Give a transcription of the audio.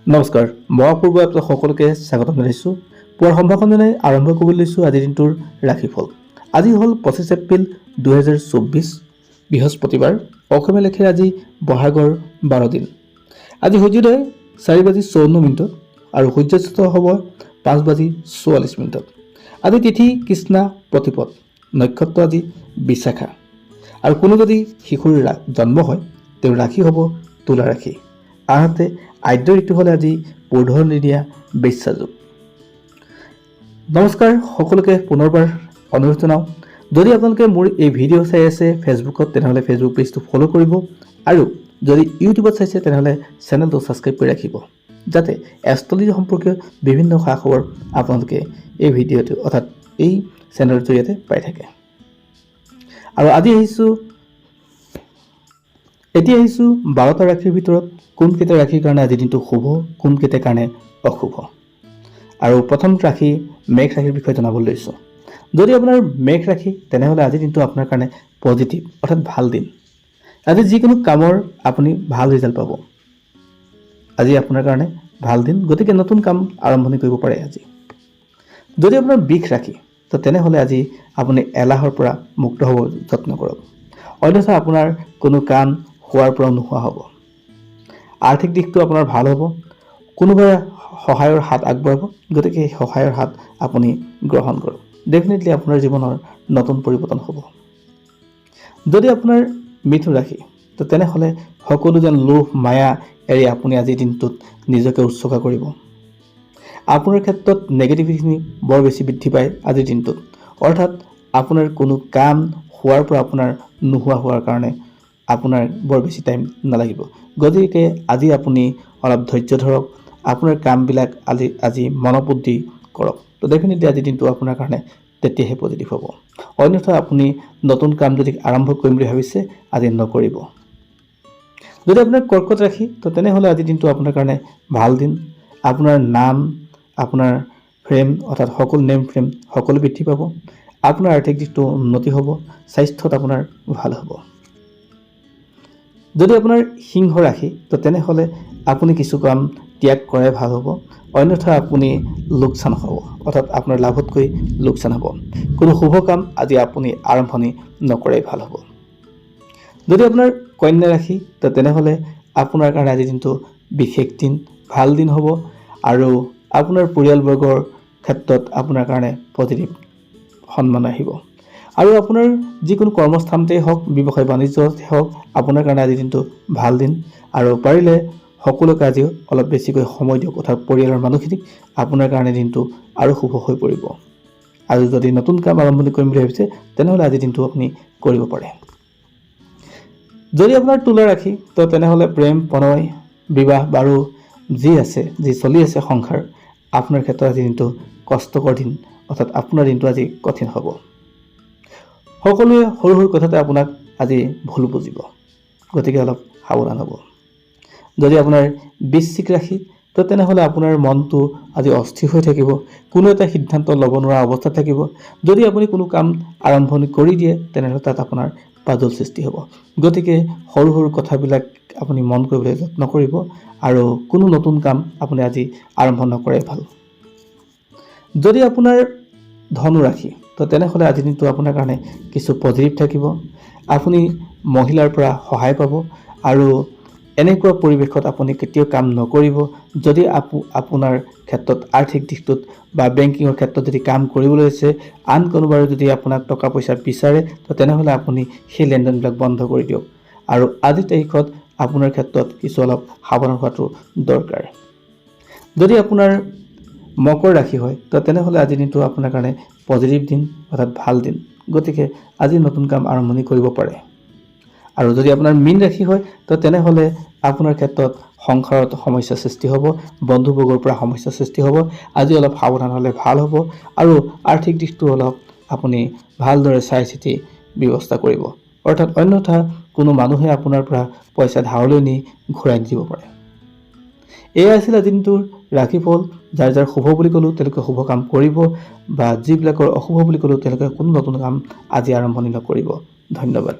নমস্কাৰ, মই অপূৰ্ব আপোনাক সকলোকে স্বাগতম জনাইছোঁ। পুৱাৰ সম্ভাষণ জনাই আৰম্ভ কৰিবলৈ লৈছোঁ আজিৰ দিনটোৰ ৰাশিফল। আজি হ'ল 25 এপ্ৰিল 2024 বৃহস্পতিবাৰ। অসমীয়া লেখাৰ আজি বহাগৰ 12 দিন। আজি সূৰ্যোদয় 4:54 আৰু সূৰ্যাস্ত হ'ব 5:44। আজি তিথি কৃষ্ণা প্ৰতিপদ, নক্ষত্ৰ আজি বিশাখা। আৰু কোনো যদি শিশুৰ জন্ম হয় তেওঁৰ ৰাশি হ'ব তুলা ৰাশি। আনহাতে আদ্য ঋতু হ'লে আজি পূৰ্ধনিয়া বৈশ্যাযোগ। নমস্কাৰ, সকলোকে পুনৰবাৰ অনুৰোধ জনাওঁ, যদি আপোনালোকে মোৰ এই ভিডিঅ' চাই আছে ফেচবুকত তেনেহ'লে ফেচবুক পেজটো ফ'ল' কৰিব, আৰু যদি ইউটিউবত চাইছে তেনেহ'লে চেনেলটো ছাবস্ক্ৰাইব কৰি ৰাখিব, যাতে এষ্ট্ৰলজি সম্পৰ্কীয় বিভিন্ন খা খবৰ আপোনালোকে এই ভিডিঅ'টো অৰ্থাৎ এই চেনেলৰ জৰিয়তে পাই থাকে। আৰু এতিয়া আহিছোঁ 12টা ৰাশিৰ ভিতৰত কোনকেইটা ৰাশিৰ কাৰণে আজিৰ দিনটো শুভ, কোনকেইটাৰ কাৰণে অশুভ। আৰু প্ৰথম ৰাশি মেঘ ৰাশিৰ বিষয়ে জনাবলৈ লৈছোঁ। যদি আপোনাৰ মেঘ ৰাশি তেনেহ'লে আজিৰ দিনটো আপোনাৰ কাৰণে পজিটিভ অৰ্থাৎ ভাল দিন। আজি যিকোনো কামৰ আপুনি ভাল ৰিজাল্ট পাব। আজি আপোনাৰ কাৰণে ভাল দিন, গতিকে নতুন কাম আৰম্ভণি কৰিব পাৰে আজি। যদি আপোনাৰ বৃষ ৰাশি তো তেনেহ'লে আজি আপুনি এলাহৰ পৰা মুক্ত হ'ব যত্ন কৰক, অন্যথা আপোনাৰ কোনো কাম হোৱাৰ পৰা নোহোৱা হ'ব। আৰ্থিক দিশটো আপোনাৰ ভাল হ'ব, কোনোবাই সহায়ৰ হাত আগবঢ়াব, গতিকে সেই সহায়ৰ হাত আপুনি গ্ৰহণ কৰক। ডেফিনেটলি আপোনাৰ জীৱনৰ নতুন পৰিৱৰ্তন হ'ব। যদি আপোনাৰ মিথুন ৰাশি তো তেনেহ'লে সকলো যেন লোভ মায়া এৰি আপুনি আজিৰ দিনটোত নিজকে উৎসৰ্গা কৰিব। আপোনাৰ ক্ষেত্ৰত নেগেটিভিটি বৰ বেছি বৃদ্ধি পায় আজিৰ দিনটোত, অৰ্থাৎ আপোনাৰ কোনো কাম হোৱাৰ পৰা আপোনাৰ নোহোৱা হোৱাৰ কাৰণে আপোনাৰ বৰ বেছি টাইম নালাগিব। গতিকে আজি আপুনি অলপ ধৈৰ্য ধৰক, আপোনাৰ কামবিলাক আজি মনোবুদ্ধি কৰক, তো ডেফিনেটলি আজিৰ দিনটো আপোনাৰ কাৰণে তেতিয়াহে পজিটিভ হ'ব। অন্যথা আপুনি নতুন কাম যদি আৰম্ভ কৰিম বুলি ভাবিছে আজি নকৰিব। যদি আপোনাৰ কৰ্কট ৰাশি তো তেনেহ'লে আজিৰ দিনটো আপোনাৰ কাৰণে ভাল দিন। আপোনাৰ নাম, আপোনাৰ ফ্ৰেম অৰ্থাৎ সকলো নেম ফ্ৰেম সকলো বৃদ্ধি পাব। আপোনাৰ আৰ্থিক দিশটো উন্নতি হ'ব, স্বাস্থ্যত আপোনাৰ ভাল হ'ব। যদি আপোনাৰ সিংহ ৰাশি তো তেনেহ'লে আপুনি কিছু কাম ত্যাগ কৰাই ভাল হ'ব, অন্যথা আপুনি লোকচান হ'ব, অৰ্থাৎ আপোনাৰ লাভতকৈ লোকচান হ'ব। কোনো শুভ কাম আজি আপুনি আৰম্ভণি নকৰাই ভাল হ'ব। যদি আপোনাৰ কন্যা ৰাশি তো তেনেহ'লে আপোনাৰ কাৰণে আজিৰ দিনটো বিশেষ দিন, ভাল দিন হ'ব, আৰু আপোনাৰ পৰিয়ালবৰ্গৰ ক্ষেত্ৰত আপোনাৰ কাৰণে পজিটিভ সন্মান আহিব। আৰু আপোনাৰ যিকোনো কৰ্মস্থানতেই হওক, ব্যৱসায় বাণিজ্যতে হওক, আপোনাৰ কাৰণে আজিৰ দিনটো ভাল দিন। আৰু পাৰিলে সকলোকে আজি অলপ বেছিকৈ সময় দিয়ক, অৰ্থাৎ পৰিয়ালৰ মানুহখিনিক, আপোনাৰ কাৰণে দিনটো আৰু শুভ হৈ পৰিব। আৰু যদি নতুন কাম আৰম্ভণি কৰিম বুলি ভাবিছে তেনেহ'লে আজিৰ দিনটো আপুনি কৰিব পাৰে। যদি আপোনাৰ তুলা ৰাশি তো তেনেহ'লে প্ৰেম, প্ৰণয়, বিবাহ বাৰু যি চলি আছে সংসাৰ, আপোনাৰ ক্ষেত্ৰত আজিৰ দিনটো কষ্টকৰ দিন, অৰ্থাৎ আপোনাৰ দিনটো আজি কঠিন হ'ব। সকলোৱে সৰু সৰু কথাতে আপোনাক আজি ভুল বুজিব, গতিকে অলপ সাৱধান হ'ব। যদি আপোনাৰ বৃশ্চিক ৰাশি তো তেনেহ'লে আপোনাৰ মনটো আজি অস্থিৰ হৈ থাকিব, কোনো এটা সিদ্ধান্ত ল'ব নোৱাৰা অৱস্থাত থাকিব। যদি আপুনি কোনো কাম আৰম্ভণি কৰি দিয়ে তেনেহ'লে তাত আপোনাৰ পাজল সৃষ্টি হ'ব, গতিকে সৰু সৰু কথাবিলাক আপুনি মন কৰিবলৈ যত্ন কৰিব, আৰু কোনো নতুন কাম আপুনি আজি আৰম্ভ নকৰাই ভাল। যদি আপোনাৰ ধনু ৰাশি তো তেনেহ'লে আজিৰ দিনটো আপোনাৰ কাৰণে কিছু পজিটিভ থাকিব। আপুনি মহিলাৰ পৰা সহায় পাব, আৰু এনেকুৱা পৰিৱেশত আপুনি কেতিয়াও কাম নকৰিব যদি আপোনাৰ ক্ষেত্ৰত আৰ্থিক দিশটোত বা বেংকিঙৰ ক্ষেত্ৰত যদি কাম কৰিবলৈ আছে, আন কোনোবাই যদি আপোনাক টকা পইচা বিচাৰে তো তেনেহ'লে আপুনি সেই লেনদেনবিলাক বন্ধ কৰি দিয়ক। আৰু আজিৰ তাৰিখত আপোনাৰ ক্ষেত্ৰত কিছু অলপ সাৱধান হোৱাটো দৰকাৰ। যদি আপোনাৰ মকৰ ৰাশি হয় তো তেনেহ'লে আজিৰ দিনটো আপোনাৰ কাৰণে পজিটিভ দিন, অৰ্থাৎ ভাল দিন, গতিকে আজি নতুন কাম আৰম্ভণি কৰিব পাৰে। আৰু যদি আপোনাৰ মীন ৰাশি হয় তো তেনেহ'লে আপোনাৰ ক্ষেত্ৰত সংসাৰত সমস্যাৰ সৃষ্টি হ'ব, বন্ধুবৰ্গৰ পৰা সমস্যাৰ সৃষ্টি হ'ব। আজি অলপ সাৱধান হ'লে ভাল হ'ব, আৰু আৰ্থিক দিশটো অলপ আপুনি ভালদৰে চাই চিতি ব্যৱস্থা কৰিব, অৰ্থাৎ অন্যথা কোনো মানুহে আপোনাৰ পৰা পইচা ধাৰলৈ নি ঘূৰাই দিব পাৰে। এয়া আছিল আজি দিনটোৰ ৰাশিফল। যাৰ যাৰ শুভ বুলি ক'লোঁ তেওঁলোকে শুভ কাম কৰিব, বা যিবিলাকৰ অশুভ বুলি ক'লোঁ তেওঁলোকে কোনো নতুন কাম আজি আৰম্ভণি নকৰিব। ধন্যবাদ।